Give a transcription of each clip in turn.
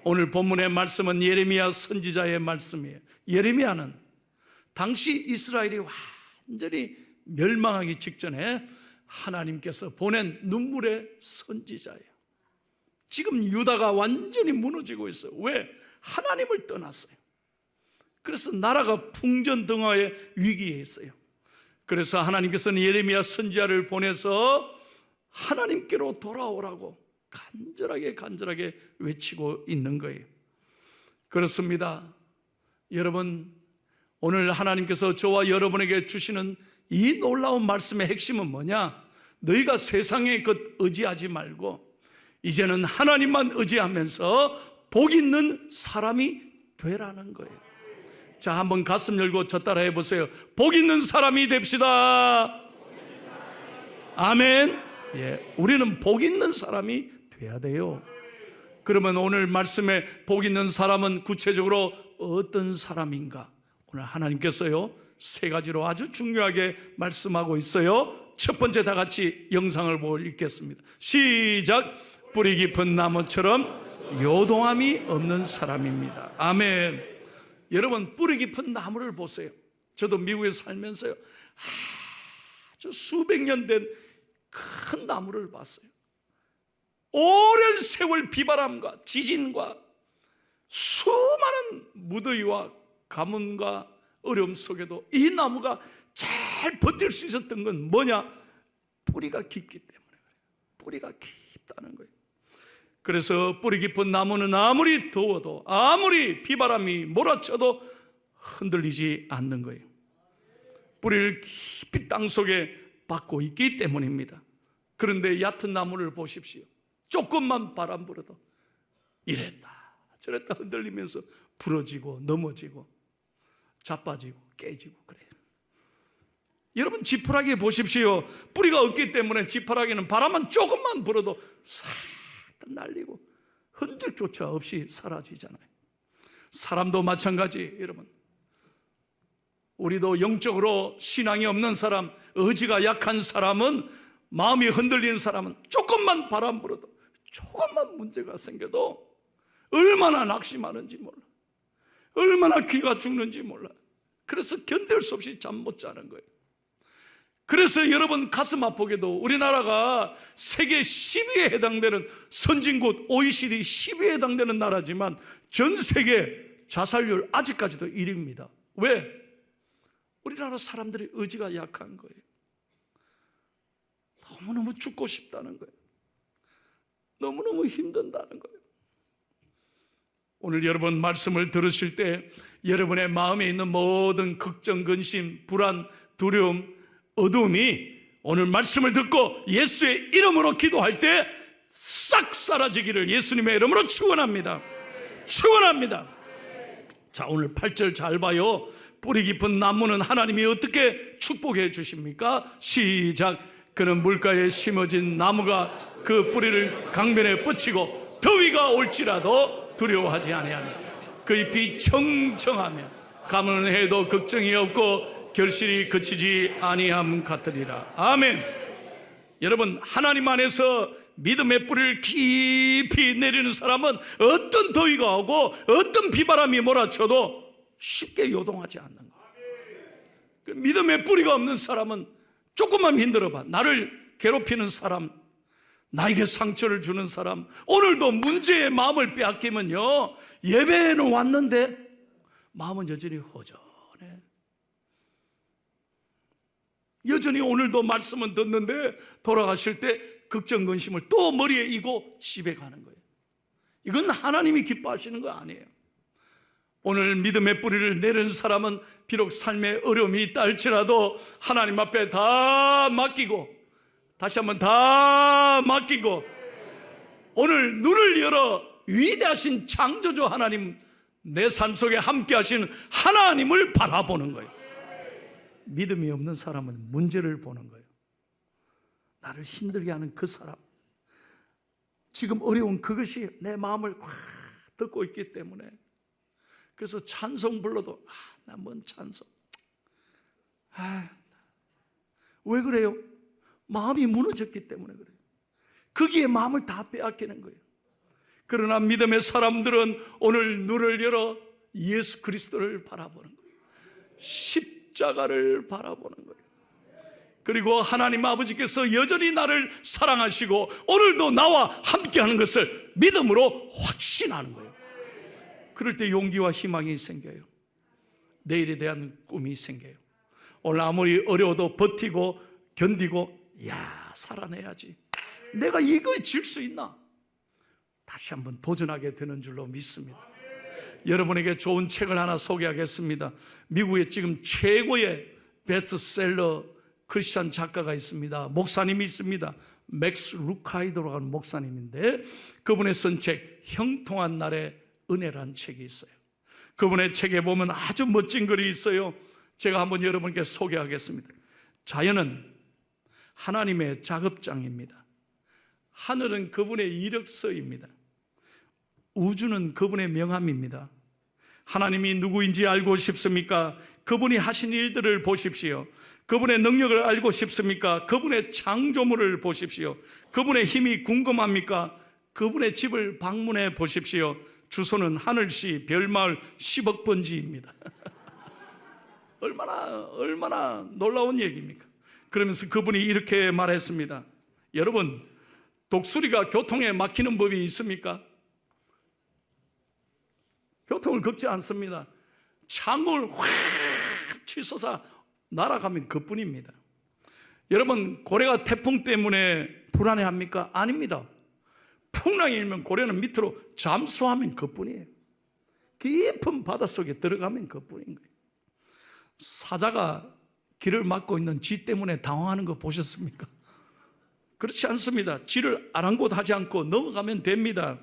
오늘 본문의 말씀은 예레미야 선지자의 말씀이에요. 예레미야는 당시 이스라엘이 완전히 멸망하기 직전에 하나님께서 보낸 눈물의 선지자예요. 지금 유다가 완전히 무너지고 있어요. 왜? 하나님을 떠났어요. 그래서 나라가 풍전등화의 위기에 있어요. 그래서 하나님께서는 예레미야 선지자를 보내서 하나님께로 돌아오라고 간절하게 외치고 있는 거예요. 그렇습니다. 여러분, 오늘 하나님께서 저와 여러분에게 주시는 이 놀라운 말씀의 핵심은 뭐냐? 너희가 세상의 것 의지하지 말고 이제는 하나님만 의지하면서 복 있는 사람이 되라는 거예요. 자, 한번 가슴 열고 저 따라 해보세요. 복 있는 사람이 됩시다. 아멘. 예, 우리는 복 있는 사람이 돼야 돼요. 그러면 오늘 말씀에 복 있는 사람은 구체적으로 어떤 사람인가? 오늘 하나님께서요 3가지로 아주 중요하게 말씀하고 있어요. 첫 번째, 다 같이 영상을 보고 읽겠습니다. 시작. 뿌리 깊은 나무처럼 요동함이 없는 사람입니다. 아멘. 여러분, 뿌리 깊은 나무를 보세요. 저도 미국에 살면서요 아주 수백 년 된 큰 나무를 봤어요. 오랜 세월 비바람과 지진과 수많은 무더위와 가뭄과 어려움 속에도 이 나무가 잘 버틸 수 있었던 건 뭐냐? 뿌리가 깊기 때문에 그래요. 뿌리가 깊다는 거예요. 그래서 뿌리 깊은 나무는 아무리 더워도 아무리 비바람이 몰아쳐도 흔들리지 않는 거예요. 뿌리를 깊이 땅속에 박고 있기 때문입니다. 그런데 얕은 나무를 보십시오. 조금만 바람 불어도 이랬다 저랬다 흔들리면서 부러지고 넘어지고 자빠지고 깨지고 그래요. 여러분, 지푸라기 보십시오. 뿌리가 없기 때문에 지푸라기는 바람만 조금만 불어도 싹 날리고 흔적조차 없이 사라지잖아요. 사람도 마찬가지. 여러분, 우리도 영적으로 신앙이 없는 사람, 의지가 약한 사람은, 마음이 흔들리는 사람은 조금만 바람 불어도, 조금만 문제가 생겨도 얼마나 낙심하는지 몰라, 얼마나 귀가 죽는지 몰라. 그래서 견딜 수 없이 잠 못 자는 거예요. 그래서 여러분, 가슴 아프게도 우리나라가 세계 10위에 해당되는 선진국 OECD 10위에 해당되는 나라지만 전 세계 자살률 아직까지도 1위입니다. 왜? 우리나라 사람들이 의지가 약한 거예요. 너무너무 죽고 싶다는 거예요. 너무너무 힘든다는 거예요. 오늘 여러분 말씀을 들으실 때 여러분의 마음에 있는 모든 걱정, 근심, 불안, 두려움, 어두움이 오늘 말씀을 듣고 예수의 이름으로 기도할 때 싹 사라지기를 예수님의 이름으로 축원합니다. 축원합니다. 자, 오늘 8절 잘 봐요. 뿌리 깊은 나무는 하나님이 어떻게 축복해 주십니까? 시작. 그는 물가에 심어진 나무가 그 뿌리를 강변에 뻗치고 더위가 올지라도 두려워하지 아니하며 그 잎이 청청하며 가뭄은 해도 걱정이 없고 결실이 그치지 아니함 같으리라. 아멘. 여러분, 하나님 안에서 믿음의 뿌리를 깊이 내리는 사람은 어떤 더위가 오고 어떤 비바람이 몰아쳐도 쉽게 요동하지 않는 거예요. 믿음의 뿌리가 없는 사람은 조금만 힘들어봐, 나를 괴롭히는 사람, 나에게 상처를 주는 사람, 오늘도 문제의 마음을 빼앗기면요, 예배에는 왔는데 마음은 여전히 허전해. 여전히 오늘도 말씀은 듣는데 돌아가실 때 걱정, 근심을 또 머리에 이고 집에 가는 거예요. 이건 하나님이 기뻐하시는 거 아니에요. 오늘 믿음의 뿌리를 내리는 사람은 비록 삶에 어려움이 있다 할지라도 하나님 앞에 다 맡기고, 다시 한번 다 맡기고, 오늘 눈을 열어 위대하신 창조주 하나님, 내 삶 속에 함께 하시는 하나님을 바라보는 거예요. 믿음이 없는 사람은 문제를 보는 거예요. 나를 힘들게 하는 그 사람, 지금 어려운 그것이 내 마음을 확 듣고 있기 때문에, 그래서 찬송 불러도 나 뭔 찬송, 왜 그래요? 마음이 무너졌기 때문에 그래요. 거기에 마음을 다 빼앗기는 거예요. 그러나 믿음의 사람들은 오늘 눈을 열어 예수 그리스도를 바라보는 거예요. 십자가를 바라보는 거예요. 그리고 하나님 아버지께서 여전히 나를 사랑하시고 오늘도 나와 함께하는 것을 믿음으로 확신하는 거예요. 그럴 때 용기와 희망이 생겨요. 내일에 대한 꿈이 생겨요. 오늘 아무리 어려워도 버티고 견디고, 살아내야지, 내가 이거에 질 수 있나, 다시 한번 도전하게 되는 줄로 믿습니다. 여러분에게 좋은 책을 하나 소개하겠습니다. 미국에 지금 최고의 베스트셀러 크리스찬 작가가 있습니다. 목사님이 있습니다. 맥스 루카이도라고 하는 목사님인데, 그분의 쓴 책 형통한 날의 은혜라는 책이 있어요. 그분의 책에 보면 아주 멋진 글이 있어요. 제가 한번 여러분께 소개하겠습니다. 자연은 하나님의 작업장입니다. 하늘은 그분의 이력서입니다. 우주는 그분의 명함입니다. 하나님이 누구인지 알고 싶습니까? 그분이 하신 일들을 보십시오. 그분의 능력을 알고 싶습니까? 그분의 창조물을 보십시오. 그분의 힘이 궁금합니까? 그분의 집을 방문해 보십시오. 주소는 하늘시 별마을 10억 번지입니다. 얼마나 놀라운 얘기입니까? 그러면서 그분이 이렇게 말했습니다. 여러분, 독수리가 교통에 막히는 법이 있습니까? 교통을 겪지 않습니다. 창을 확 치솟아 날아가면 그뿐입니다. 여러분, 고래가 태풍 때문에 불안해합니까? 아닙니다. 풍랑이 일면 고래는 밑으로 잠수하면 그뿐이에요. 깊은 바닷속에 들어가면 그뿐인 거예요. 사자가 길을 막고 있는 쥐 때문에 당황하는 거 보셨습니까? 그렇지 않습니다. 쥐를 아랑곳하지 않고 넘어가면 됩니다.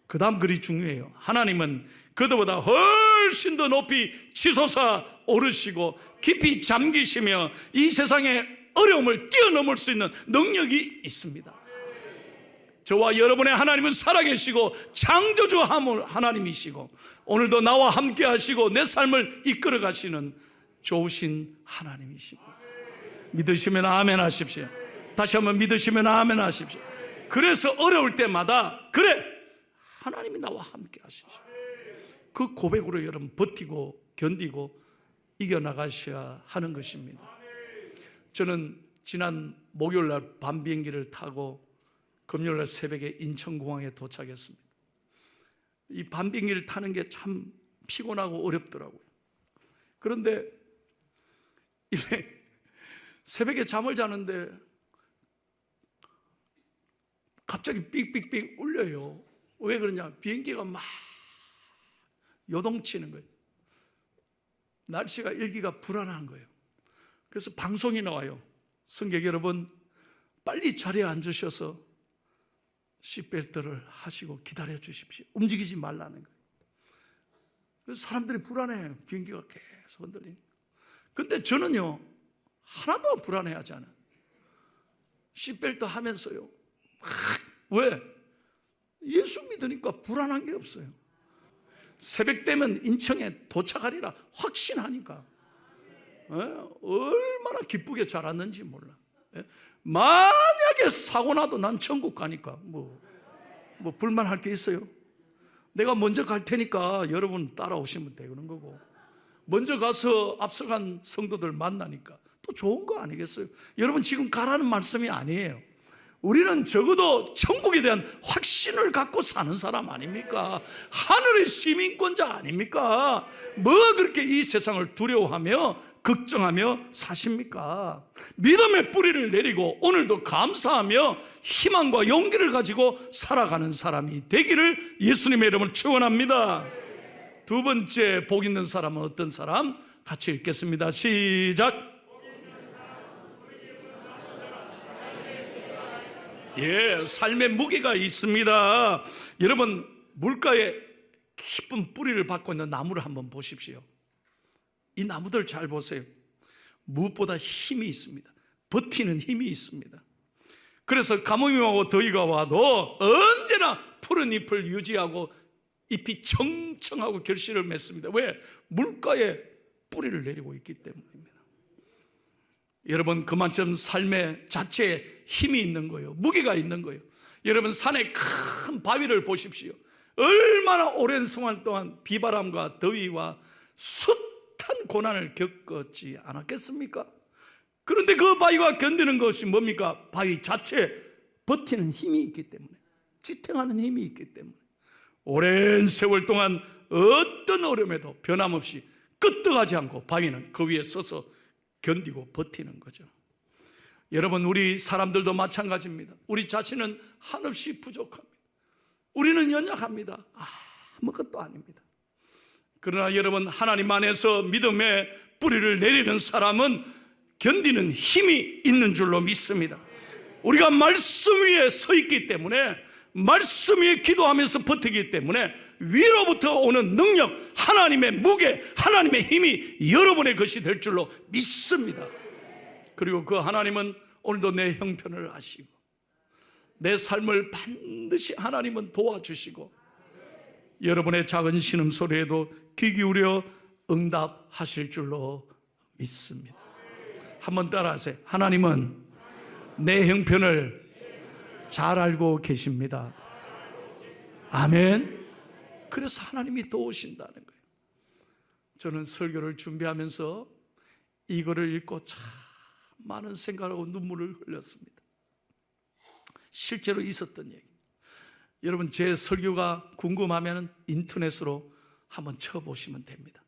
그 다음 글이 중요해요. 하나님은 그들보다 훨씬 더 높이 치솟아 오르시고 깊이 잠기시며 이 세상의 어려움을 뛰어넘을 수 있는 능력이 있습니다. 저와 여러분의 하나님은 살아계시고 창조주 하나님이시고 오늘도 나와 함께 하시고 내 삶을 이끌어 가시는 좋으신 하나님이십니다. 믿으시면 아멘 하십시오. 다시 한번 믿으시면 아멘 하십시오. 그래서 어려울 때마다 그래, 하나님이 나와 함께 하십시오. 그 고백으로 여러분 버티고 견디고 이겨나가셔야 하는 것입니다. 저는 지난 목요일날 밤 비행기를 타고 금요일날 새벽에 인천공항에 도착했습니다. 이 밤 비행기를 타는 게 참 피곤하고 어렵더라고요. 그런데 새벽에 잠을 자는데 갑자기 삑삑삑 울려요. 왜 그러냐? 비행기가 막 요동치는 거예요. 날씨가 일기가 불안한 거예요. 그래서 방송이 나와요. 승객 여러분, 빨리 자리에 앉으셔서 시트벨트를 하시고 기다려 주십시오. 움직이지 말라는 거예요. 그래서 사람들이 불안해요. 비행기가 계속 흔들리니까. 근데 저는요, 하나도 불안해하지 않아요. 시트벨트 하면서요. 왜? 예수 믿으니까 불안한 게 없어요. 새벽 되면 인천에 도착하리라 확신하니까. 얼마나 기쁘게 자랐는지 몰라. 만약에 사고 나도 난 천국 가니까 뭐 불만할 게 있어요? 내가 먼저 갈 테니까 여러분 따라오시면 되는 거고, 먼저 가서 앞서간 성도들 만나니까 또 좋은 거 아니겠어요? 여러분 지금 가라는 말씀이 아니에요. 우리는 적어도 천국에 대한 확신을 갖고 사는 사람 아닙니까? 하늘의 시민권자 아닙니까? 뭐 그렇게 이 세상을 두려워하며 걱정하며 사십니까? 믿음의 뿌리를 내리고 오늘도 감사하며 희망과 용기를 가지고 살아가는 사람이 되기를 예수님의 이름으로 축원합니다. 두 번째 복 있는 사람은 어떤 사람? 같이 읽겠습니다. 시작. 삶의 무게가 있습니다. 여러분, 물가에 깊은 뿌리를 받고 있는 나무를 한번 보십시오. 이 나무들 잘 보세요. 무엇보다 힘이 있습니다. 버티는 힘이 있습니다. 그래서 가뭄이 오고 더위가 와도 언제나 푸른 잎을 유지하고 잎이 청청하고 결실을 맺습니다. 왜? 물가에 뿌리를 내리고 있기 때문입니다. 여러분, 그만큼 삶의 자체에 힘이 있는 거예요. 무게가 있는 거예요. 여러분 산에 큰 바위를 보십시오. 얼마나 오랜 생활 동안 비바람과 더위와 숱한 고난을 겪었지 않았겠습니까? 그런데 그 바위가 견디는 것이 뭡니까? 바위 자체에 버티는 힘이 있기 때문에, 지탱하는 힘이 있기 때문에 오랜 세월 동안 어떤 어려움에도 변함없이 끄떡하지 않고 바위는 그 위에 서서 견디고 버티는 거죠. 여러분, 우리 사람들도 마찬가지입니다. 우리 자신은 한없이 부족합니다. 우리는 연약합니다. 아무것도 아닙니다. 그러나 여러분, 하나님 안에서 믿음의 뿌리를 내리는 사람은 견디는 힘이 있는 줄로 믿습니다. 우리가 말씀 위에 서 있기 때문에, 말씀 위에 기도하면서 버티기 때문에 위로부터 오는 능력, 하나님의 무게, 하나님의 힘이 여러분의 것이 될 줄로 믿습니다. 그리고 그 하나님은 오늘도 내 형편을 아시고 내 삶을 반드시 하나님은 도와주시고 여러분의 작은 신음소리에도 귀 기울여 응답하실 줄로 믿습니다. 한번 따라하세요. 하나님은 내 형편을 잘 알고 계십니다. 아멘. 그래서 하나님이 도우신다는 거예요. 저는 설교를 준비하면서 이거를 읽고 참 많은 생각하고 눈물을 흘렸습니다. 실제로 있었던 얘기. 여러분, 제 설교가 궁금하면 인터넷으로 한번 쳐보시면 됩니다.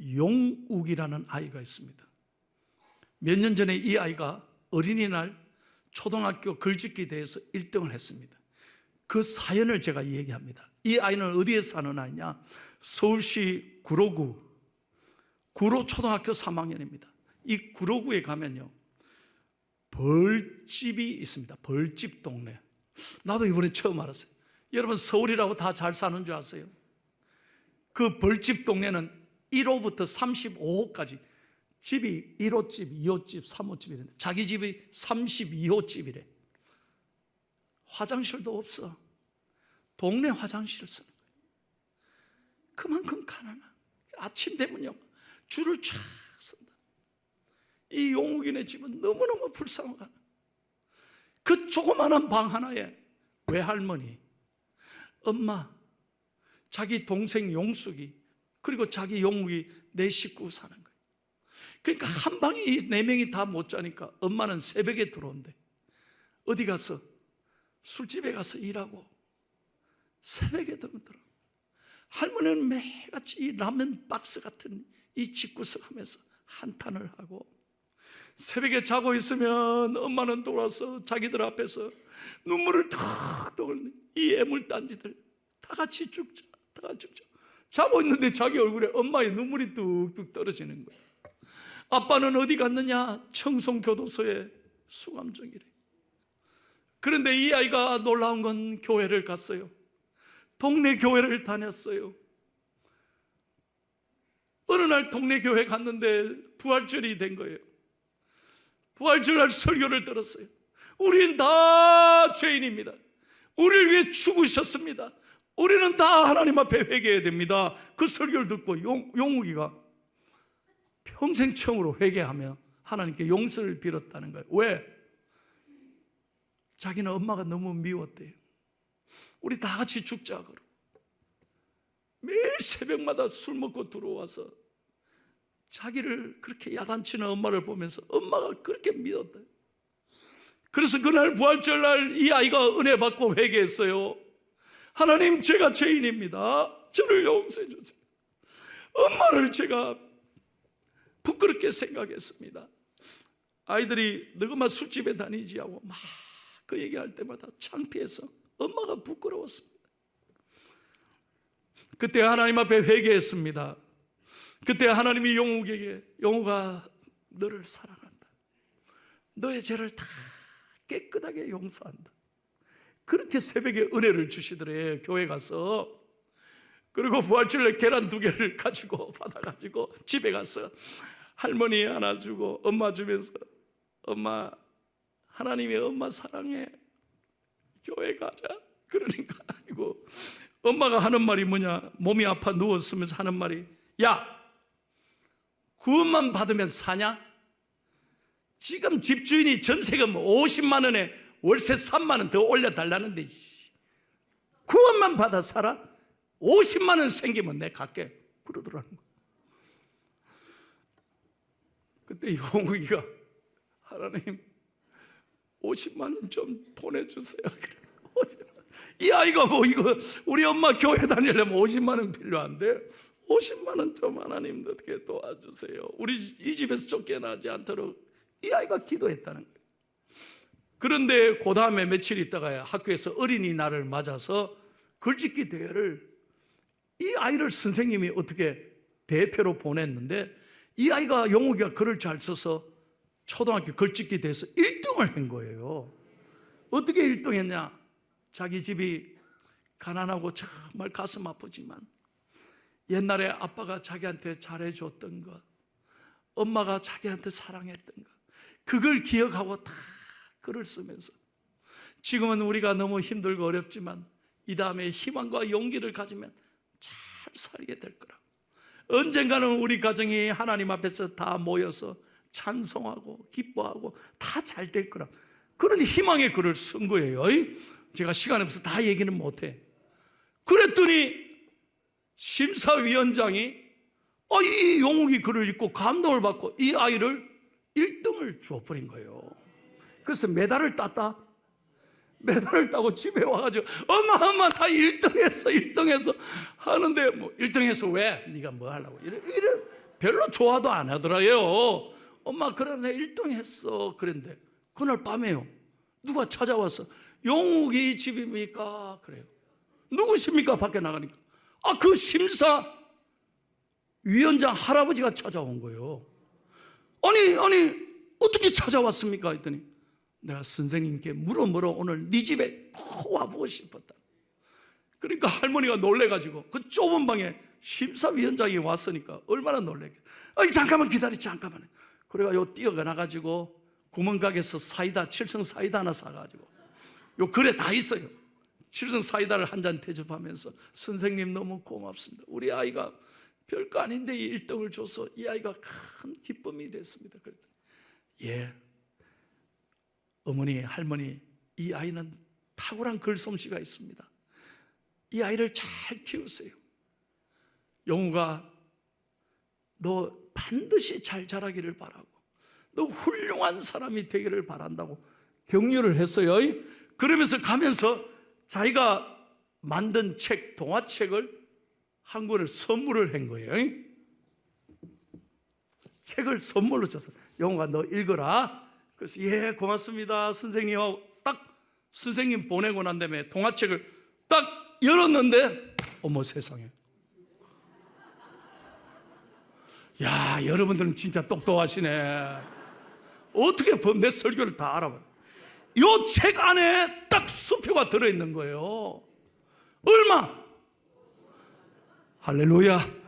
용욱이라는 아이가 있습니다. 몇 년 전에 이 아이가 어린이날 초등학교 글짓기 대회에서 1등을 했습니다. 그 사연을 제가 얘기합니다. 이 아이는 어디에 사는 아이냐? 서울시 구로구 구로초등학교 3학년입니다. 이 구로구에 가면요, 벌집이 있습니다. 벌집 동네. 나도 이번에 처음 알았어요. 여러분, 서울이라고 다 잘 사는 줄 아세요? 그 벌집 동네는 1호부터 35호까지 집이 1호집, 2호집, 3호집이 있는데 자기 집이 32호집이래. 화장실도 없어. 동네 화장실을 쓰는 거예요. 그만큼 가난한. 아침 되면요, 줄을 쫙 쓴다. 이 용욱이네 집은 너무너무 불쌍하다. 그 조그마한 방 하나에 외할머니, 엄마, 자기 동생 용숙이, 그리고 자기 용욱이 네 식구 사는 거예요. 그러니까 한 방에 이 네 명이 다 못 자니까 엄마는 새벽에 들어온대. 어디 가서? 술집에 가서 일하고 새벽에 들어. 할머니는 매일같이 이 라면 박스 같은 이 집구석 하면서 한탄을 하고, 새벽에 자고 있으면 엄마는 돌아서 자기들 앞에서 눈물을 턱턱 흘리는 이 애물단지들 다 같이 죽자, 다 같이 죽자. 자고 있는데 자기 얼굴에 엄마의 눈물이 뚝뚝 떨어지는 거예요. 아빠는 어디 갔느냐? 청송교도소에 수감 중이래. 그런데 이 아이가 놀라운 건 교회를 갔어요. 동네 교회를 다녔어요. 어느 날 동네 교회 갔는데 부활절이 된 거예요. 부활절날 설교를 들었어요. 우린 다 죄인입니다. 우리를 위해 죽으셨습니다. 우리는 다 하나님 앞에 회개해야 됩니다. 그 설교를 듣고 용욱이가 평생 처음으로 회개하며 하나님께 용서를 빌었다는 거예요. 왜? 자기는 엄마가 너무 미웠대요. 우리 다 같이 죽자 그러고 매일 새벽마다 술 먹고 들어와서 자기를 그렇게 야단치는 엄마를 보면서 엄마가 그렇게 믿었다. 그래서 그날 부활절날 이 아이가 은혜 받고 회개했어요. 하나님, 제가 죄인입니다. 저를 용서해 주세요. 엄마를 제가 부끄럽게 생각했습니다. 아이들이 너그마 술집에 다니지 하고 막 그 얘기할 때마다 창피해서 엄마가 부끄러웠습니다. 그때 하나님 앞에 회개했습니다. 그때 하나님이 용욱에게, 용욱아, 너를 사랑한다. 너의 죄를 다 깨끗하게 용서한다. 그렇게 새벽에 은혜를 주시더래. 교회 가서. 그리고 부활절날 계란 2개를 가지고 받아가지고 집에 가서 할머니 하나 주고 엄마 주면서, 엄마, 하나님의 엄마 사랑해, 교회 가자. 그러니까 아니고 엄마가 하는 말이 뭐냐? 몸이 아파 누웠으면서 하는 말이, 야, 구원만 받으면 사냐? 지금 집주인이 전세금 50만 원에 월세 3만 원 더 올려달라는데 9원만 받아 살아? 50만 원 생기면 내 갈게 그러더라는 거야. 그때 용욱이가 하나님 50만 원 좀 보내주세요. 이 아이가 뭐 이거 우리 엄마 교회 다니려면 50만 원 필요한데 50만 원 좀 하나님 어떻게 도와주세요. 우리 이 집에서 쫓겨나지 않도록 이 아이가 기도했다는 거예요. 그런데 그 다음에 며칠 있다가 학교에서 어린이날을 맞아서 글짓기 대회를 이 아이를 선생님이 어떻게 대표로 보냈는데 이 아이가 용욱이가 글을 잘 써서 초등학교 글짓기 대회에서 1등을 한 거예요. 어떻게 1등 했냐? 자기 집이 가난하고 정말 가슴 아프지만 옛날에 아빠가 자기한테 잘해줬던 것, 엄마가 자기한테 사랑했던 것, 그걸 기억하고 다 글을 쓰면서 지금은 우리가 너무 힘들고 어렵지만 이 다음에 희망과 용기를 가지면 잘 살게 될 거라. 언젠가는 우리 가정이 하나님 앞에서 다 모여서 찬송하고 기뻐하고 다 잘 될 거라. 그런 희망의 글을 쓴 거예요. 제가 시간 없어서 다 얘기는 못해. 그랬더니 심사위원장이 이 용욱이 글을 읽고 감동을 받고 이 아이를 1등을 줘버린 거예요. 그래서 메달을 땄다. 메달을 따고 집에 와가지고 엄마 나 1등했어 하는데 뭐 1등해서 왜? 네가 뭐 하려고 이래 별로 좋아도 안 하더라고요. 엄마 그러네 1등했어 그랬는데 그날 밤에요 누가 찾아와서 용욱이 집입니까? 그래요. 누구십니까? 밖에 나가니까 그 심사위원장 할아버지가 찾아온 거예요. 아니 어떻게 찾아왔습니까? 했더니 내가 선생님께 물어물어 오늘 네 집에 꼭 와보고 싶었다. 그러니까 할머니가 놀래가지고 그 좁은 방에 심사위원장이 왔으니까 얼마나 놀랬겠어. 잠깐만 기다려 잠깐만. 그래가 뛰어가 나가지고 구멍가게에서 사이다 7성 사이다 하나 사가지고 요 글에 다 있어요. 7성 사이다를 한 잔 대접하면서 선생님 너무 고맙습니다. 우리 아이가 별거 아닌데 1등을 줘서 이 아이가 큰 기쁨이 됐습니다. 그랬더니 예 어머니 할머니 이 아이는 탁월한 글솜씨가 있습니다. 이 아이를 잘 키우세요. 용우가 너 반드시 잘 자라기를 바라고 너 훌륭한 사람이 되기를 바란다고 격려를 했어요. 그러면서 가면서 자기가 만든 책, 동화책을 한 권을 선물을 한 거예요. 책을 선물로 줬어. 용우가 너 읽어라. 그래서 예 고맙습니다 선생님 하고 딱 선생님 보내고 난 다음에 동화책을 딱 열었는데 어머 세상에 야 여러분들은 진짜 똑똑하시네. 어떻게 내 설교를 다 알아봐요. 이 책 안에 딱 수표가 들어있는 거예요. 얼마? 할렐루야.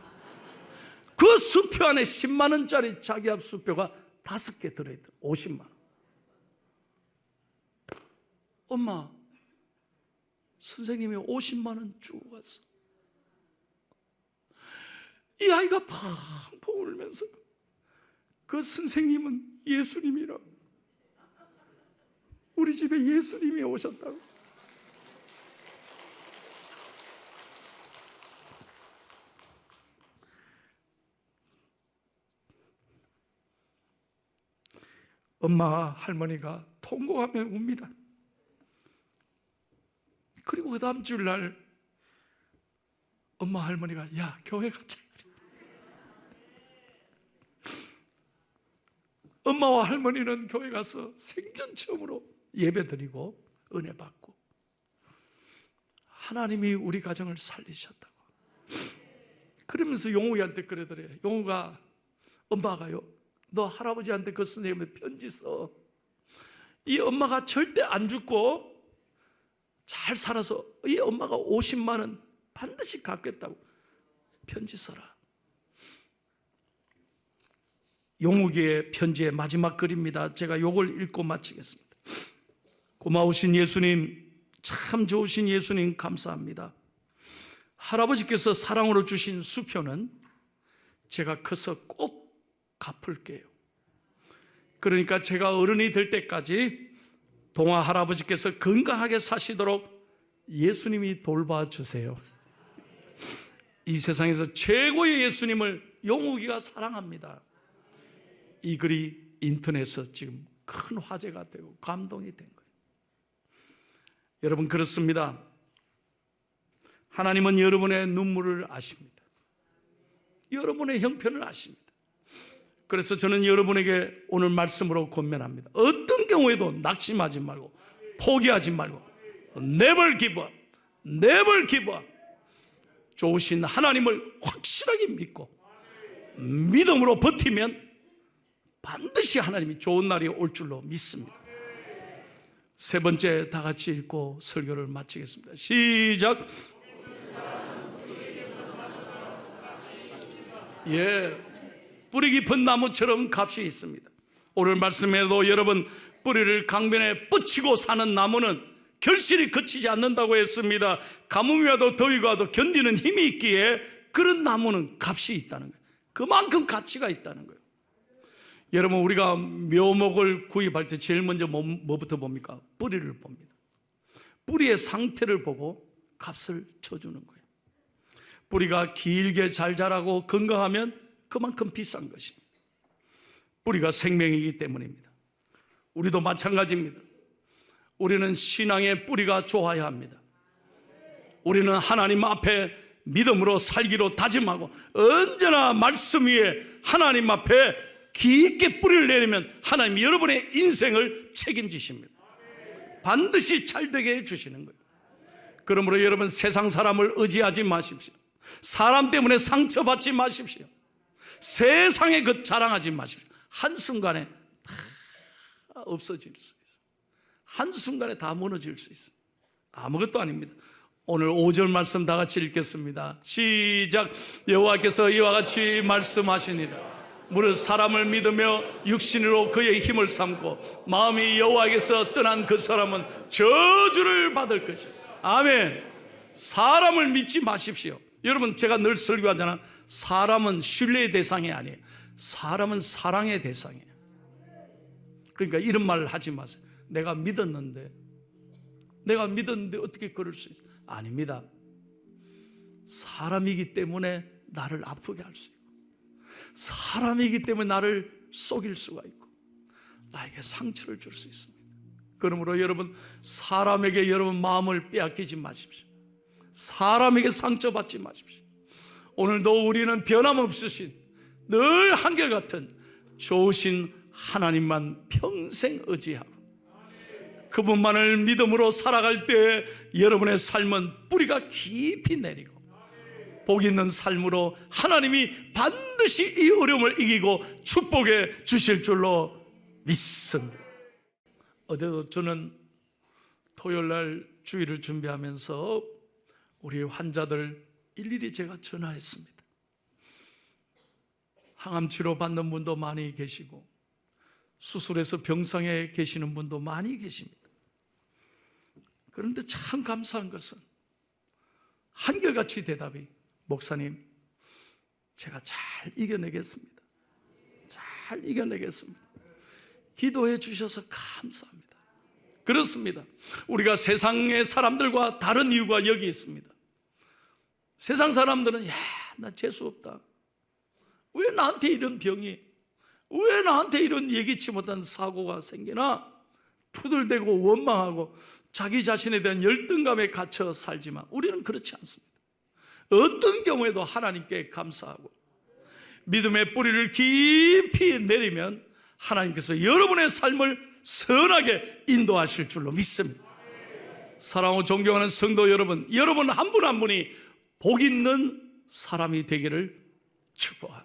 그 수표 안에 10만 원짜리 자기합 수표가 5개 들어있다. 50만 원. 엄마 선생님이 50만 원 주고 갔어. 이 아이가 팡팡 울면서 그 선생님은 예수님이라 우리 집에 예수님이 오셨다고. 엄마 할머니가 통곡하며 웁니다. 그리고 그 다음 주날 엄마 할머니가 야 교회 가자. 엄마와 할머니는 교회 가서 생전 처음으로 예배 드리고 은혜 받고 하나님이 우리 가정을 살리셨다고. 그러면서 용욱이한테 그러더래요. 용욱아 엄마가요 너 할아버지한테 그 선생님한테 편지 써. 이 엄마가 절대 안 죽고 잘 살아서 이 엄마가 50만 원 반드시 갚겠다고 편지 써라. 용욱이의 편지의 마지막 글입니다. 제가 요걸 읽고 마치겠습니다. 고마우신 예수님, 참 좋으신 예수님 감사합니다. 할아버지께서 사랑으로 주신 수표는 제가 커서 꼭 갚을게요. 그러니까 제가 어른이 될 때까지 동화 할아버지께서 건강하게 사시도록 예수님이 돌봐주세요. 이 세상에서 최고의 예수님을 용욱이가 사랑합니다. 이 글이 인터넷에서 지금 큰 화제가 되고 감동이 된 거예요. 여러분, 그렇습니다. 하나님은 여러분의 눈물을 아십니다. 여러분의 형편을 아십니다. 그래서 저는 여러분에게 오늘 말씀으로 권면합니다. 어떤 경우에도 낙심하지 말고 포기하지 말고 never give up, never give up. 좋으신 하나님을 확실하게 믿고 믿음으로 버티면 반드시 하나님이 좋은 날이 올 줄로 믿습니다. 세 번째, 다 같이 읽고 설교를 마치겠습니다. 시작. 뿌리 깊은 나무처럼 값이 있습니다. 오늘 말씀에도 여러분, 뿌리를 강변에 뻗치고 사는 나무는 결실이 그치지 않는다고 했습니다. 가뭄이 와도 더위가 와도 견디는 힘이 있기에 그런 나무는 값이 있다는 거예요. 그만큼 가치가 있다는 거예요. 여러분, 우리가 묘목을 구입할 때 제일 먼저 뭐부터 봅니까? 뿌리를 봅니다. 뿌리의 상태를 보고 값을 쳐주는 거예요. 뿌리가 길게 잘 자라고 건강하면 그만큼 비싼 것입니다. 뿌리가 생명이기 때문입니다. 우리도 마찬가지입니다. 우리는 신앙의 뿌리가 좋아야 합니다. 우리는 하나님 앞에 믿음으로 살기로 다짐하고 언제나 말씀 위에 하나님 앞에 깊게 뿌리를 내리면 하나님이 여러분의 인생을 책임지십니다. 반드시 잘되게 해주시는 거예요. 그러므로 여러분, 세상 사람을 의지하지 마십시오. 사람 때문에 상처받지 마십시오. 세상에 그 자랑하지 마십시오. 한순간에 다 없어질 수 있어요. 한순간에 다 무너질 수 있어요. 아무것도 아닙니다. 오늘 5절 말씀 다 같이 읽겠습니다. 시작. 여호와께서 이와 같이 말씀하시니라. 무릇 사람을 믿으며 육신으로 그의 힘을 삼고 마음이 여호와께서 떠난 그 사람은 저주를 받을 것이다. 아멘. 사람을 믿지 마십시오. 여러분, 제가 늘 설교하잖아. 사람은 신뢰의 대상이 아니에요. 사람은 사랑의 대상이에요. 그러니까 이런 말을 하지 마세요. 내가 믿었는데 어떻게 그럴 수 있어요? 아닙니다. 사람이기 때문에 나를 아프게 할 수 있고, 사람이기 때문에 나를 속일 수가 있고, 나에게 상처를 줄 수 있습니다. 그러므로 여러분, 사람에게 여러분 마음을 빼앗기지 마십시오. 사람에게 상처받지 마십시오. 오늘도 우리는 변함없으신 늘 한결같은 좋으신 하나님만 평생 의지하고 그분만을 믿음으로 살아갈 때 여러분의 삶은 뿌리가 깊이 내리고 복 있는 삶으로 하나님이 반드시 이 어려움을 이기고 축복해 주실 줄로 믿습니다. 어제도 저는 토요일날 주일을 준비하면서 우리 환자들 일일이 제가 전화했습니다. 항암 치료 받는 분도 많이 계시고 수술해서 병상에 계시는 분도 많이 계십니다. 그런데 참 감사한 것은 한결같이 대답이, 목사님, 제가 잘 이겨내겠습니다. 잘 이겨내겠습니다. 기도해 주셔서 감사합니다. 그렇습니다. 우리가 세상의 사람들과 다른 이유가 여기 있습니다. 세상 사람들은 나 재수 없다. 왜 나한테 이런 병이, 왜 나한테 이런 예기치 못한 사고가 생기나 투덜대고 원망하고 자기 자신에 대한 열등감에 갇혀 살지만 우리는 그렇지 않습니다. 어떤 경우에도 하나님께 감사하고 믿음의 뿌리를 깊이 내리면 하나님께서 여러분의 삶을 선하게 인도하실 줄로 믿습니다. 사랑하고 존경하는 성도 여러분, 여러분 한 분 한 분이 복 있는 사람이 되기를 축복합니다.